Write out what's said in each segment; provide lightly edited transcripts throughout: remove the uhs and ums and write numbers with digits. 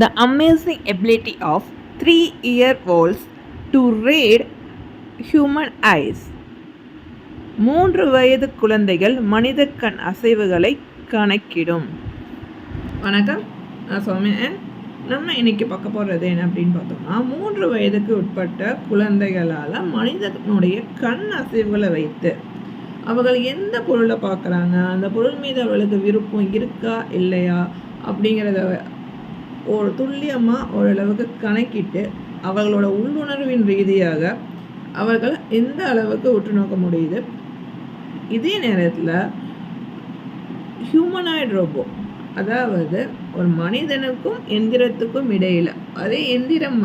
The amazing ability of 3-year-olds to read human eyes. 3 வயது குழந்தைகள் மனித கண் அசைவுகளை கணக்கிடும். வணக்கம், நான் சௌமியா. நம்ம இன்னைக்கு பார்க்க போகிறது என்ன அப்படின்னு பார்த்தோம்னா, 3 வயதுக்கு உட்பட்ட குழந்தைகளால் மனிதனுடைய கண் அசைவுகளை வைத்து அவர்கள் எந்த பொருளை பார்க்குறாங்க, அந்த பொருள் மீது அவர்களுக்கு விருப்பம் இருக்கா இல்லையா அப்படிங்கிறத ஒரு துல்லியமாக ஓரளவுக்கு கணக்கிட்டு அவர்களோட உள்ளுணர்வின் ரீதியாக அவர்கள் எந்த அளவுக்கு உற்று நோக்க முடியுது. இதே நேரத்தில் ஹியூமனாய்டு ரோபோ, அதாவது ஒரு மனிதனுக்கும் எந்திரத்துக்கும் இடையில், அதே எந்திரம்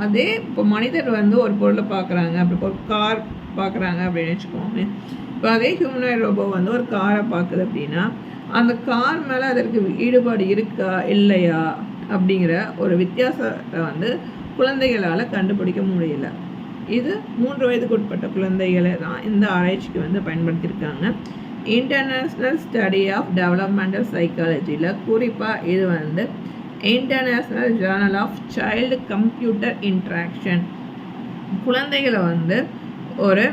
அதே இப்போ மனிதர் ஒரு பொருளை பார்க்குறாங்க, அப்படி ஒரு கார் பார்க்குறாங்க அப்படின்னு வச்சுக்கோங்க. இப்போ அதே ஹியூமனாய்டு ரோபோ ஒரு காரை பார்க்குது அப்படின்னா, அந்த கார் மேலே அதற்கு ஈடுபாடு இருக்கா இல்லையா அப்படிங்கிற ஒரு வித்தியாசத்தை குழந்தைகளால் கண்டுபிடிக்க முடியல. இது 3 வயதுக்கு உட்பட்ட குழந்தைகளை தான் இந்த ஆராய்ச்சிக்கு பயன்படுத்தியிருக்காங்க. இன்டர்நேஷ்னல் ஸ்டடி ஆஃப் டெவலப்மெண்டல் சைக்காலஜியில் குறிப்பாக இது international journal of child computer interaction குழந்தைகளை ஒரு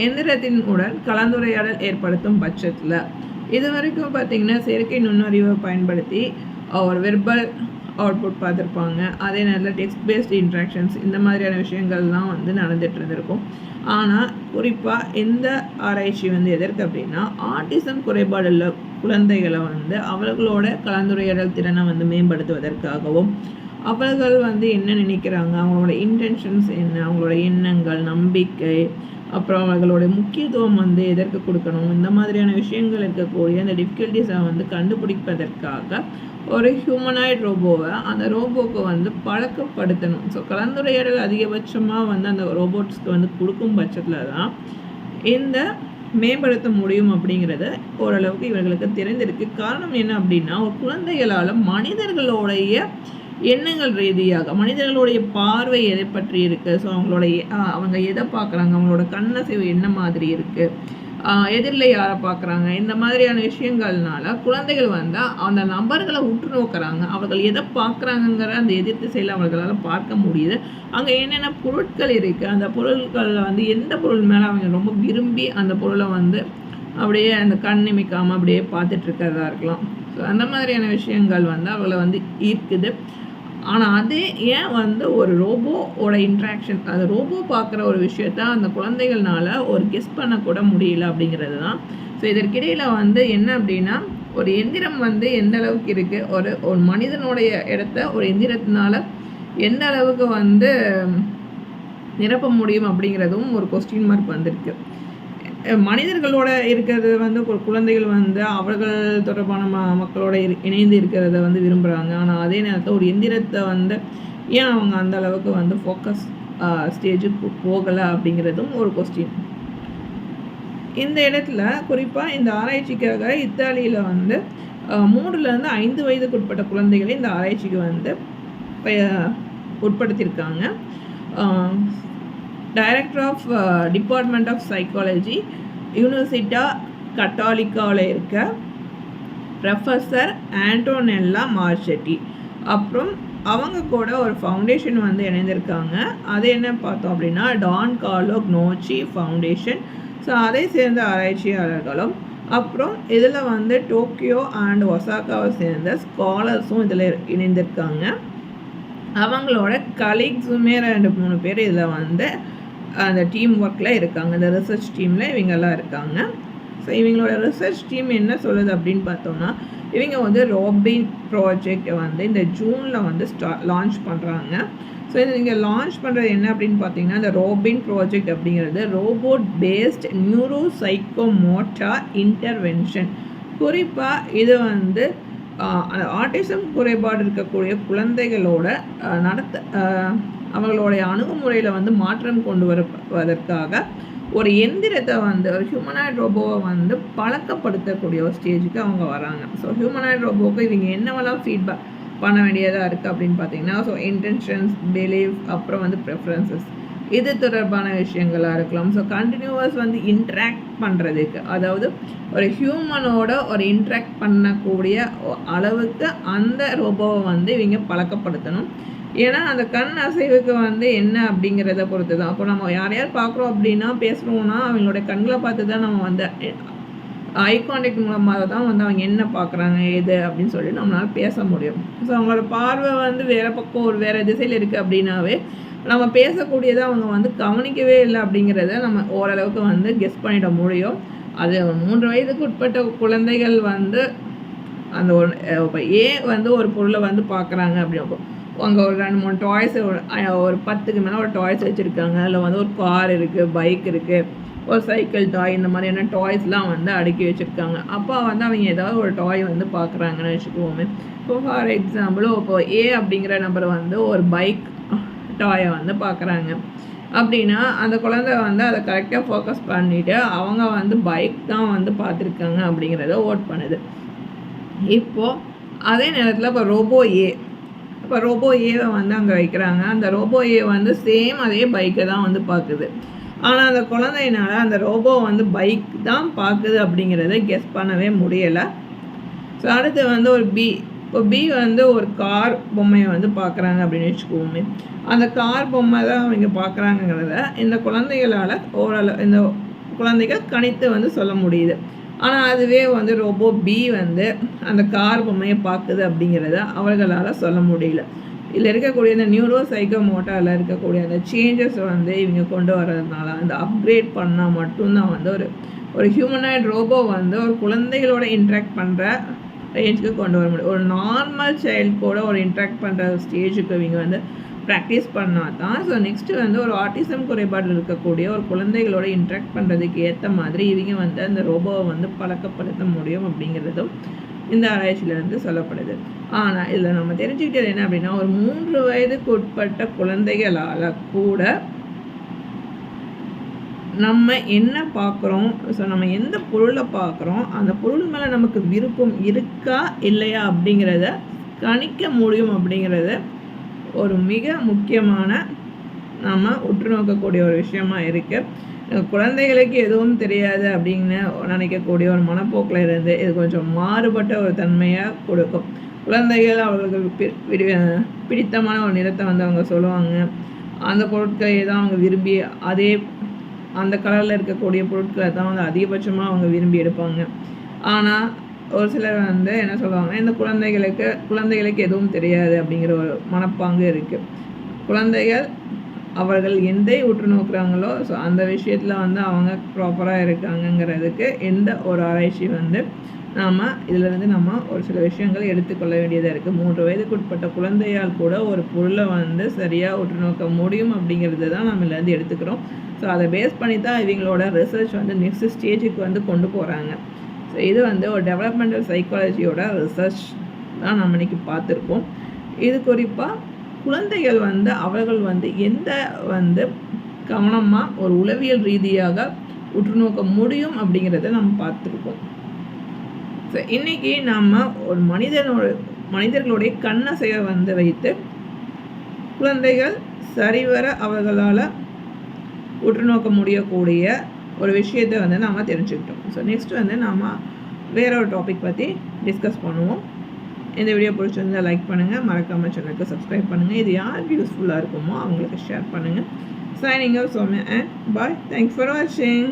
எந்திரத்தின் உடன் கலந்துரையாடல் ஏற்படுத்தும் பட்சத்தில் இது வரைக்கும் பார்த்திங்கன்னா செயற்கை நுண்ணறிவை பயன்படுத்தி ஒரு வெர்பல் அவுட்புட் பார்த்துருப்பாங்க. அதே நேரத்தில் டெக்ஸ்ட் பேஸ்ட் இன்ட்ராக்ஷன்ஸ் இந்த மாதிரியான விஷயங்கள்லாம் நடந்துகிட்டு இருந்திருக்கும். ஆனால் குறிப்பாக இந்த ஆராய்ச்சி எதற்கு அப்படின்னா, ஆட்டிசம் குறைபாடுள்ள குழந்தைகளை அவர்களோட கலந்துரையாடல் திறனை மேம்படுத்துவதற்காகவும், அவர்கள் என்ன நினைக்கிறாங்க, அவங்களோட இன்டென்ஷன்ஸ் என்ன, அவங்களோட எண்ணங்கள், நம்பிக்கை, அப்புறம் அவர்களுடைய முக்கியத்துவம் எதற்கு கொடுக்கணும், இந்த மாதிரியான விஷயங்கள் இருக்கக்கூடிய அந்த டிஃபிகல்ட்டிஸை கண்டுபிடிப்பதற்காக ஒரு ஹியூமனாய்டு ரோபோவை அந்த ரோபோவுக்கு பழக்கப்படுத்தணும். ஸோ கலந்துரையாடல் அதிகபட்சமாக அந்த ரோபோட்ஸ்க்கு கொடுக்கும் பட்சத்தில் தான் இந்த மேம்படுத்த முடியும் அப்படிங்கிறது ஓரளவுக்கு இவர்களுக்கு தெரிந்திருக்கு. காரணம் என்ன அப்படின்னா, ஒரு குழந்தைகளால் மனிதர்களுடைய எண்ணங்கள் ரீதியாக மனிதர்களுடைய பார்வை எதை பற்றி இருக்குது, ஸோ அவங்க எதை பார்க்குறாங்க, அவங்களோட கண்ணசைவு என்ன மாதிரி இருக்குது, எதிரில் யாரை பார்க்குறாங்க, இந்த மாதிரியான விஷயங்கள்னால குழந்தைகள் அந்த நபர்களை உற்று நோக்கிறாங்க. அவர்கள் எதை பார்க்குறாங்கங்கிற அந்த எதிர் திசையில் அவர்களால் பார்க்க முடியுது. அங்கே என்னென்ன பொருட்கள் இருக்குது, அந்த பொருட்களில் எந்த பொருள் மேலே அவங்க ரொம்ப விரும்பி அந்த பொருளை அப்படியே அந்த கண் நிமிக்காமல் அப்படியே பார்த்துட்ருக்கிறதா இருக்கலாம். ஸோ அந்த மாதிரியான விஷயங்கள் அவளை ஈர்க்குது. ஆனால் அதே ஏன் ஒரு ரோபோவோட இன்ட்ராக்ஷன், அது ரோபோ பார்க்குற ஒரு விஷயத்த அந்த குழந்தைகள்னால ஒரு கெஸ் பண்ணக்கூட முடியல அப்படிங்கிறது தான். ஸோ இதற்கிடையில் என்ன அப்படின்னா, ஒரு எந்திரம் எந்த அளவுக்கு இருக்குது, ஒரு மனிதனுடைய இடத்த ஒரு எந்திரத்தினால எந்த அளவுக்கு நிரப்ப முடியும் அப்படிங்கிறதும் ஒரு கொஸ்டின் மார்க் வந்திருக்கு. மனிதர்களோட இருக்கிறது ஒரு குழந்தைகள் அவர்கள் தொடர்பான மக்களோட இணைந்து இருக்கிறத விரும்புகிறாங்க. ஆனால் அதே நேரத்தில் ஒரு எந்திரத்தை ஏன் அவங்க அந்த அளவுக்கு ஃபோக்கஸ் ஸ்டேஜுக்கு போகலை அப்படிங்கிறதும் ஒரு கொஸ்டின். இந்த இடத்துல குறிப்பாக இந்த ஆராய்ச்சிக்காக இத்தாலியில் 3லேருந்து 5 வயதுக்கு உட்பட்ட குழந்தைகளை இந்த ஆராய்ச்சிக்கு உட்படுத்தியிருக்காங்க. Director of department of psychology Universita கட்டாலிக்காவில் இருக்க ப்ரொஃபஸர் ஆண்டோனெல்லா மார்ச்செட்டி, அப்புறம் அவங்க கூட ஒரு ஃபவுண்டேஷன் இணைந்திருக்காங்க. அது என்ன பார்த்தோம் அப்படின்னா, Don Carlo gnocchi foundation. So அதை சேர்ந்த ஆராய்ச்சியாளர்களும், அப்புறம் இதில் டோக்கியோ அண்ட் ஒசாக்காவை சேர்ந்த ஸ்காலர்ஸும் இதில் இணைந்திருக்காங்க. அவங்களோட கலீக்ஸுமே 2-3 பேர் இதில் அந்த டீம் ஒர்க்கில் இருக்காங்க. இந்த ரிசர்ச் டீமில் இவங்கெல்லாம் இருக்காங்க. ஸோ இவங்களோட ரிசர்ச் டீம் என்ன சொல்லுது அப்படின்னு பார்த்தோம்னா, இவங்க ரோபின் ப்ராஜெக்டை இந்த ஜூனில் லான்ச் பண்ணுறாங்க. ஸோ இது நீங்கள் லான்ச் பண்ணுறது என்ன அப்படின்னு பார்த்தீங்கன்னா, இந்த ரோபின் ப்ராஜெக்ட் அப்படிங்கிறது robot based neuro psychomotor intervention. குறிப்பாக இது ஆட்டிசம் குறைபாடு இருக்கக்கூடிய குழந்தைகளோட அவங்களுடைய அணுகுமுறையில் மாற்றம் கொண்டு வருவதற்காக ஒரு எந்திரத்தை ஒரு ஹியூமனாய்டு ரோபோவை பழக்கப்படுத்தக்கூடிய ஒரு ஸ்டேஜுக்கு அவங்க வராங்க. ஸோ ஹியூமனாய்டு ரோபோவுக்கு இவங்க என்னவெல்லாம் ஃபீட்பேக் பண்ண வேண்டியதாக இருக்குது அப்படின்னு பார்த்தீங்கன்னா, ஸோ இன்டென்ஷன்ஸ், பிலீஃப், அப்புறம் ப்ரெஃபரன்சஸ், இது தொடர்பான விஷயங்களாக இருக்கலாம். ஸோ கண்டினியூவஸ் வந்து இன்ட்ராக்ட் பண்ணுறதுக்கு, அதாவது ஒரு ஹியூமனோட ஒரு இன்ட்ராக்ட் பண்ணக்கூடிய அளவுக்கு அந்த ரோபோவை வந்து இவங்க பழக்கப்படுத்தணும். ஏன்னா அந்த கண் அசைவுக்கு வந்து என்ன அப்படிங்கிறத பொறுத்து தான். அப்போ நம்ம யார் பார்க்குறோம் அப்படின்னா, பேசுகிறோன்னா அவங்களோட கண்களை பார்த்து தான் நம்ம வந்து ஐ கான்டாக்ட் மூலமாக தான் வந்து அவங்க என்ன பார்க்குறாங்க எது அப்படின்னு சொல்லி நம்மளால் பேச முடியும். ஸோ அவங்களோட பார்வை வந்து வேறு பக்கம் ஒரு வேறு திசையில் இருக்குது அப்படின்னாவே நம்ம பேசக்கூடியதை அவங்க வந்து கவனிக்கவே இல்லை அப்படிங்கிறத நம்ம ஓரளவுக்கு வந்து கெஸ் பண்ணிட முடியும். அது 3 வயதுக்கு உட்பட்ட குழந்தைகள் வந்து அந்த இப்போ வந்து ஒரு பொருளை வந்து பார்க்குறாங்க அப்படின்னா, அங்கே ஒரு 2-3 டாய்ஸ், ஒரு 10க்கு மேலே ஒரு டாய்ஸ் வச்சுருக்காங்க. அதில் வந்து ஒரு கார் இருக்குது, பைக் இருக்குது, ஒரு சைக்கிள் டாய், இந்த மாதிரியான டாய்ஸ்லாம் வந்து அடுக்கி வச்சுருக்காங்க. அப்போ வந்து அவங்க ஏதாவது ஒரு டாய் வந்து பார்க்குறாங்கன்னு வச்சுக்குவோமே. இப்போ ஃபார் எக்ஸாம்பிள் இப்போ அப்படிங்கிற நம்பர் வந்து ஒரு பைக் டாயை வந்து பார்க்குறாங்க அப்படின்னா, அந்த குழந்தை வந்து அதை கரெக்டாக ஃபோக்கஸ் பண்ணிவிட்டு அவங்க வந்து பைக் தான் வந்து பார்த்துருக்காங்க அப்படிங்கிறத ஓட் பண்ணுது. இப்போது அதே நேரத்தில் இப்போ ரோபோ ஏவை வந்து அங்கே வைக்கிறாங்க. அந்த ரோபோ வந்து சேம் அதே பைக்கை தான் வந்து பார்க்குது. ஆனால் அந்த குழந்தையினால் அந்த ரோபோ வந்து பைக் தான் பார்க்குது அப்படிங்கிறத கெஸ் பண்ணவே முடியலை. ஸோ அடுத்து வந்து ஒரு இப்போ வந்து ஒரு கார் பொம்மையை வந்து பார்க்குறாங்க அப்படின்னு வச்சுக்குவோமே. அந்த கார் பொம்மை தான் அவங்க பார்க்குறாங்கிறத இந்த குழந்தைகளால் இந்த குழந்தைகள் கணித்து வந்து சொல்ல முடியுது. ஆனால் அதுவே வந்து ரோபோ வந்து அந்த கார் பொம்மையை பார்க்குது அப்படிங்கிறத அவர்களால் சொல்ல முடியல. இதில் இருக்கக்கூடிய இந்த நியூரோ சைக்கோமோட்டாரில் இருக்கக்கூடிய அந்த சேஞ்சஸ் வந்து இவங்க கொண்டு வர்றதுனால அந்த அப்கிரேட் பண்ணால் மட்டும்தான் வந்து ஒரு ஹியூமனாய்டு ரோபோ வந்து ஒரு குழந்தைகளோட இன்ட்ராக்ட் பண்ணுற ரேஞ்சுக்கு கொண்டு வர முடியும். ஒரு நார்மல் சைல்டு கூட ஒரு இன்ட்ராக்ட் பண்ணுற ஸ்டேஜுக்கு இவங்க வந்து ப்ராக்டிஸ் பண்ணால் தான். ஸோ நெக்ஸ்ட்டு வந்து ஒரு ஆட்டிசம் குறைபாடு இருக்கக்கூடிய ஒரு குழந்தைகளோட இன்ட்ராக்ட் பண்ணுறதுக்கு ஏற்ற மாதிரி இவங்க வந்து அந்த ரோபோவை வந்து பழக்கப்படுத்த முடியும் அப்படிங்கிறதும் இந்த ஆராய்ச்சியிலேருந்து சொல்லப்படுது. ஆனால் இதில் நம்ம தெரிஞ்சுக்கிட்டது என்ன அப்படின்னா, ஒரு 3 வயதுக்கு உட்பட்ட குழந்தைகளால் கூட நம்ம என்ன பார்க்குறோம், ஸோ நம்ம எந்த பொருளை பார்க்குறோம், அந்த பொருள் மேலே நமக்கு விருப்பம் இருக்கா இல்லையா அப்படிங்கிறத கணிக்க முடியும் அப்படிங்கிறத ஒரு மிக முக்கியமான நம்ம உற்று நோக்கக்கூடிய ஒரு விஷயமா இருக்குது. குழந்தைகளுக்கு எதுவும் தெரியாது அப்படின்னு நினைக்கக்கூடிய ஒரு மனப்போக்கில் இருந்து இது கொஞ்சம் மாறுபட்ட ஒரு தன்மையாக கொடுக்கும். குழந்தைகள் அவர்களுக்கு பிடித்தமான ஒரு நிறத்தை வந்து அவங்க சொல்லுவாங்க. அந்த பொருட்களை தான் அவங்க விரும்பி அந்த கலரில் இருக்கக்கூடிய பொருட்களை தான் வந்து அதிகபட்சமாக அவங்க விரும்பி எடுப்பாங்க. ஆனால் ஒரு சிலர் வந்து என்ன சொல்லுவாங்கன்னா, இந்த குழந்தைகளுக்கு எதுவும் தெரியாது அப்படிங்கிற ஒரு மனப்பாங்கு இருக்குது. குழந்தைகள் அவர்கள் எதை உற்று நோக்குறாங்களோ ஸோ அந்த விஷயத்தில் வந்து அவங்க ப்ராப்பராக இருக்காங்கங்கிறதுக்கு எந்த ஒரு ஆராய்ச்சி வந்து இதிலேருந்து நம்ம ஒரு சில விஷயங்கள் எடுத்துக்கொள்ள வேண்டியதாக இருக்குது. 3 வயதுக்கு உட்பட்ட குழந்தையால் கூட ஒரு பொருளை வந்து சரியாக உற்று நோக்க முடியும் அப்படிங்கிறது தான் நம்ம இதிலேருந்து எடுத்துக்கிறோம். ஸோ அதை பேஸ் பண்ணி தான் இவங்களோட ரிசர்ச் வந்து நெக்ஸ்ட் ஸ்டேஜுக்கு வந்து கொண்டு போகிறாங்க. ஸோ இது வந்து ஒரு டெவலப்மெண்டல் சைக்காலஜியோட ரிசர்ச் தான் நம்ம இன்றைக்கி பார்த்துருக்கோம். இது குறிப்பாக குழந்தைகள் வந்து அவர்கள் வந்து எந்த வந்து கவனமாக ஒரு உளவியல் ரீதியாக உற்று நோக்க முடியும் அப்படிங்கிறத நம்ம பார்த்துருக்கோம். ஸோ இன்றைக்கி நம்ம ஒரு மனிதர்களுடைய கண்ணசையை வந்து வைத்து குழந்தைகள் சரிவர அவர்களால் உற்று நோக்க முடியக்கூடிய ஒரு விஷயத்தை வந்து நாம் தெரிஞ்சுக்கிட்டோம். ஸோ நெக்ஸ்ட் வந்து நாம் வேற ஒரு டாபிக் பற்றி டிஸ்கஸ் பண்ணுவோம். இந்த வீடியோ பிடிச்சிருந்தால் லைக் பண்ணுங்கள், மறக்காமல் சேனலுக்கு சப்ஸ்கிரைப் பண்ணுங்கள். இது யாருக்கு யூஸ்ஃபுல்லாக இருக்குமோ அவங்களுக்கு ஷேர் பண்ணுங்கள். Signing off Soumya and bye. Thanks for வாட்சிங்.